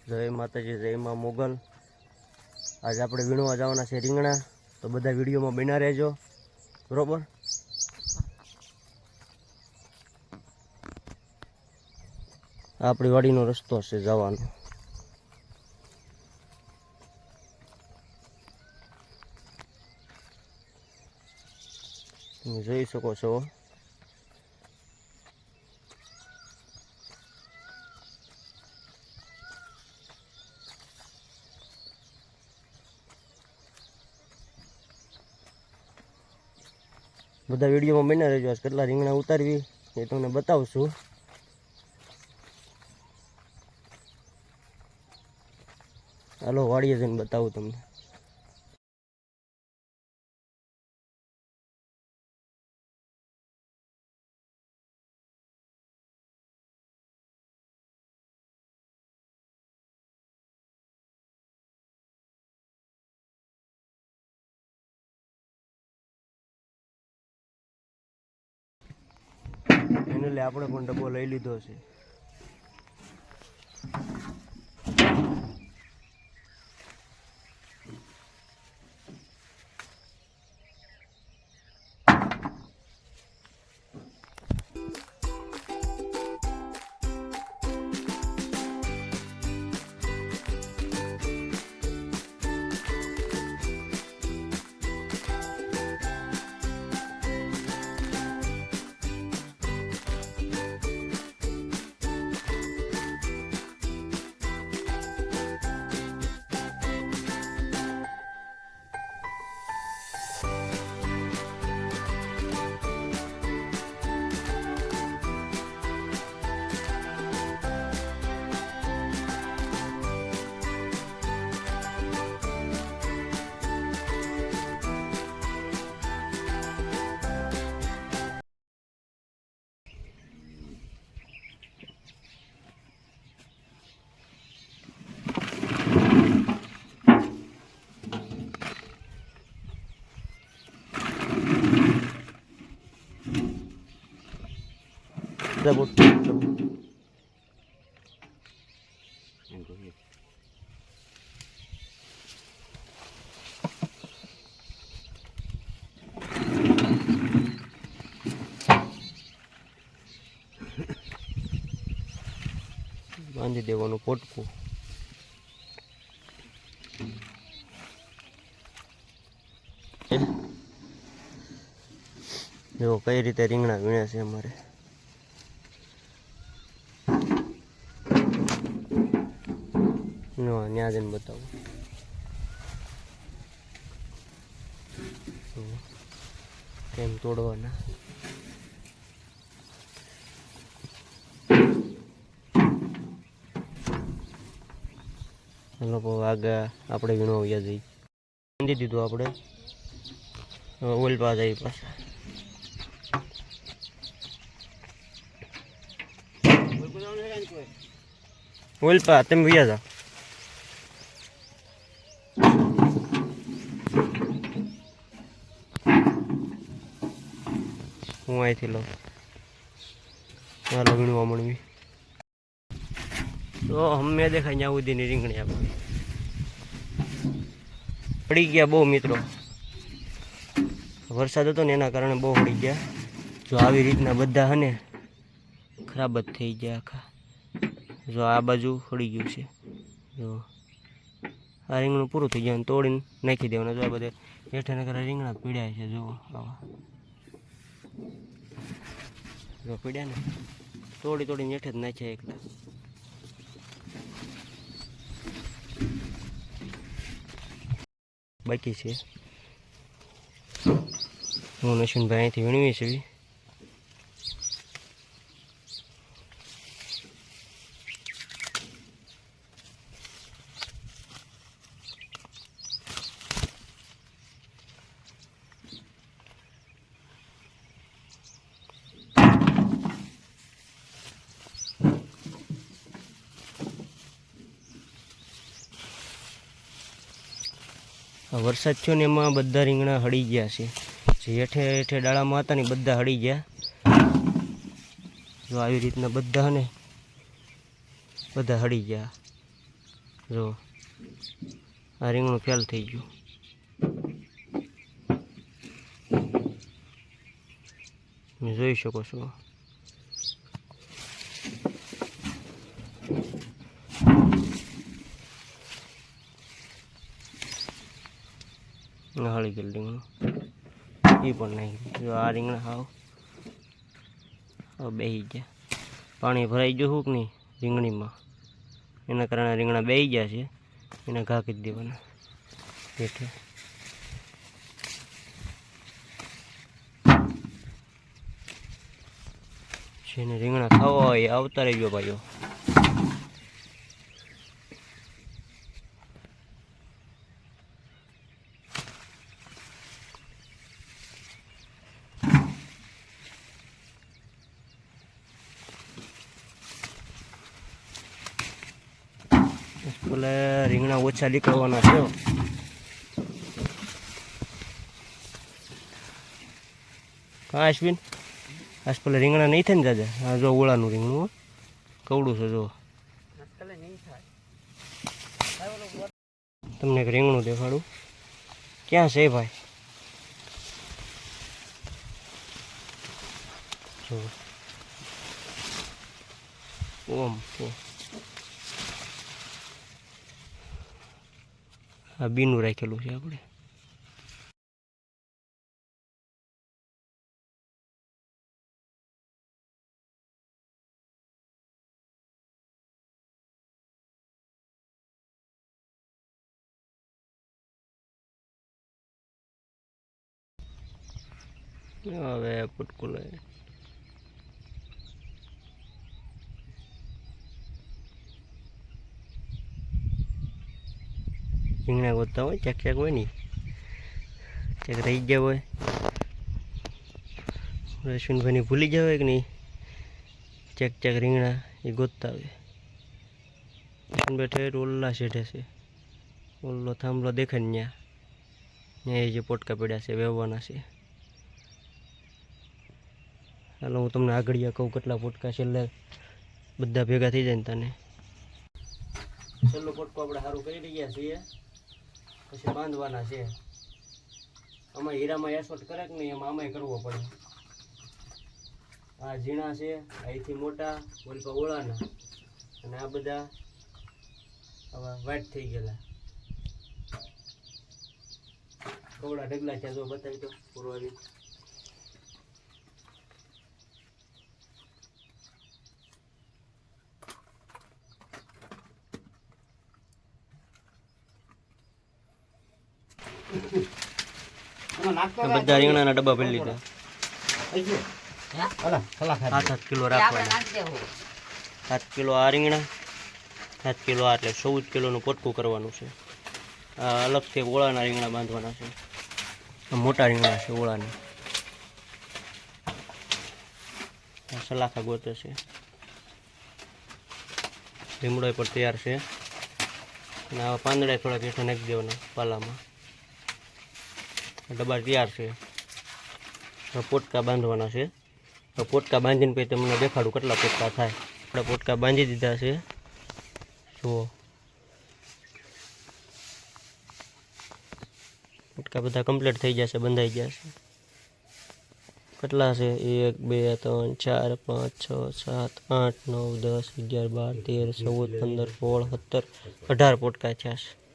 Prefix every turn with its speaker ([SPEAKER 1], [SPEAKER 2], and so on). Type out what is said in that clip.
[SPEAKER 1] જય માતાજી, જય માં મોગલ। आज આપણે વીણવા જવાના છે રીંગણા, તો બધા વિડીયોમાં બન્યા રહેજો, બરોબર। આપણી વાડીનો રસ્તો છે જવાનો। તમે જોઈ શકો છો। બધા વિડીયોમાં બન્યા રહેજો। આજ કેટલા રીંગણા ઉતારવી એ તમને બતાવશું। હાલો વાડીએ જઈને બતાવું તમને। એને લે આપણે પણ ડબ્બો લઈ લીધો છે। બાંધી દેવાનું પોટકું। જો કઈ રીતે રીંગણા વીણ્યા છે અમારે। ત્યાં જઈને બતાવું। કેમ તોડવાના। લોકો આગળ આપણે વીણવા વ્યા જઈએ। બાંધી દીધું આપણે, ઓઇલ પા જઈએ પાછા। ઓઇલ પા તમે વ્યા જાઓ। હું અહીંથી લઉં, ચાલો વીણવા મળવી। તો અમે દેખાય ત્યાં સુધીની રીંગણી આપણે પડી ગયા બહુ મિત્રો। વરસાદ હતો ને એના કારણે બહુ પડી ગયા। જો આવી રીતના બધા હને ખરાબ જ થઈ ગયા આખા। જો આ બાજુ પડી ગયું છે। જો આ રીંગણું પૂરું થઈ ગયું, તોડીને નાખી દેવાનું। જો આ બધે હેઠે નકરા રીંગણા પીડ્યા છે। જુઓ આવા જો પીડ્યા ને, તોડીને હેઠે જ નાખ્યા એકલા। બાકી છે હું નશીનભાઈ અહીંથી વીણવી છે। વરસાદ થયો ને એમાં બધા રીંગણા હળી ગયા છે। જે હેઠે હેઠે ડાળામાં હતા ને બધા હળી ગયા। જો આવી રીતના બધા ને બધા હળી ગયા। જો આ રીંગણું ફેલ થઈ ગયું. તમે જોઈ શકો છો. હળી ગયેલું રીંગણું એ પણ નાખી. જો આ રીંગણા હાવ બેસી ગયા. પાણી ભરાઈ ગયું શું કે નહીં રીંગણીમાં, એના કારણે રીંગણા બેસી ગયા છે. એને ઘા કરી દેવાના પેટે. જેને રીંગણા ખાવા હોય આવતા રહેજો ભાઈઓ. પેલે રીંગણા ઓછા નીકળવાના છે. કાં અશ્વિન આજ પેલા રીંગણા નહીં થાય ને દાદા? આ જો ઓળાનું રીંગણું કવડું છે. જો તમને એક રીંગણું દેખાડું. ક્યાં છે ભાઈ? જો ઓમ આ બીનું રાખેલું છે આપણે. હવે પુટકું લઈ રીંગણા ગોતતા હોય. ચેક હોય નહીં, ચેક રહી ગયા હોય. અશ્વિનભાઈને ભૂલી ગયા હોય કે નહીં, ચેક રીંગણા એ ગોતતા હોય. અશ્વિનભાઈ ઠેર ઓલ્લા શેઠે છે. ઓલ્લો થાંભલો દેખાય ને ત્યાં એ જે પોટકા પડ્યા છે વેવવાના છે. હાલો હું તમને આગળિયા કહું કેટલા પોટકા છેલ્લે બધા ભેગા થઈ જાય ને તને. છેલ્લો પોટકો આપણે સારું કરી રહ્યા છીએ, પછી બાંધવાના છે. આમાં હીરામાં એસોટ કરે કે નહીં એમાં આમાંય કરવો પડે. આ ઝીણા છે, અહીંથી મોટા બોલપા ઓળાના, અને આ બધા હવે વાઇટ થઈ ગયેલા. કવડા ઢગલા છે. જો બતાવી દો પૂરવાની. બધા રીંગણાના ડબ્બા ભરી લીધા. 7 કિલો રાખવાના. 7 કિલો આ રીંગણા, 7 કિલો આ, એટલે 14 કિલોનું પોટકું કરવાનું છે. આ અલગથી ઓળાના રીંગણા બાંધવાના છે. મોટા રીંગણા છે ઓળાના. સલાખા ગોતે છે. લીમડો પણ તૈયાર છે. અને આવા પાંદડા થોડાક હેઠળ નાખી દેવાના પાલામાં. ડબ્બા તૈયાર છે. પોટકા બાંધવાના છે. પોટકા બાંધીને પછી તમને દેખાડું કેટલા પોટકા થાય. આપણે પોટકા બાંધી દીધા છે. જુઓ પોટકા બધા કમ્પ્લીટ થઈ જશે, બંધાઈ જશે. કેટલા છે? 1 2 3 4 5 6 7 8 9 10 11 12 13 14 15 16 17 18 પોટકા થયા છે.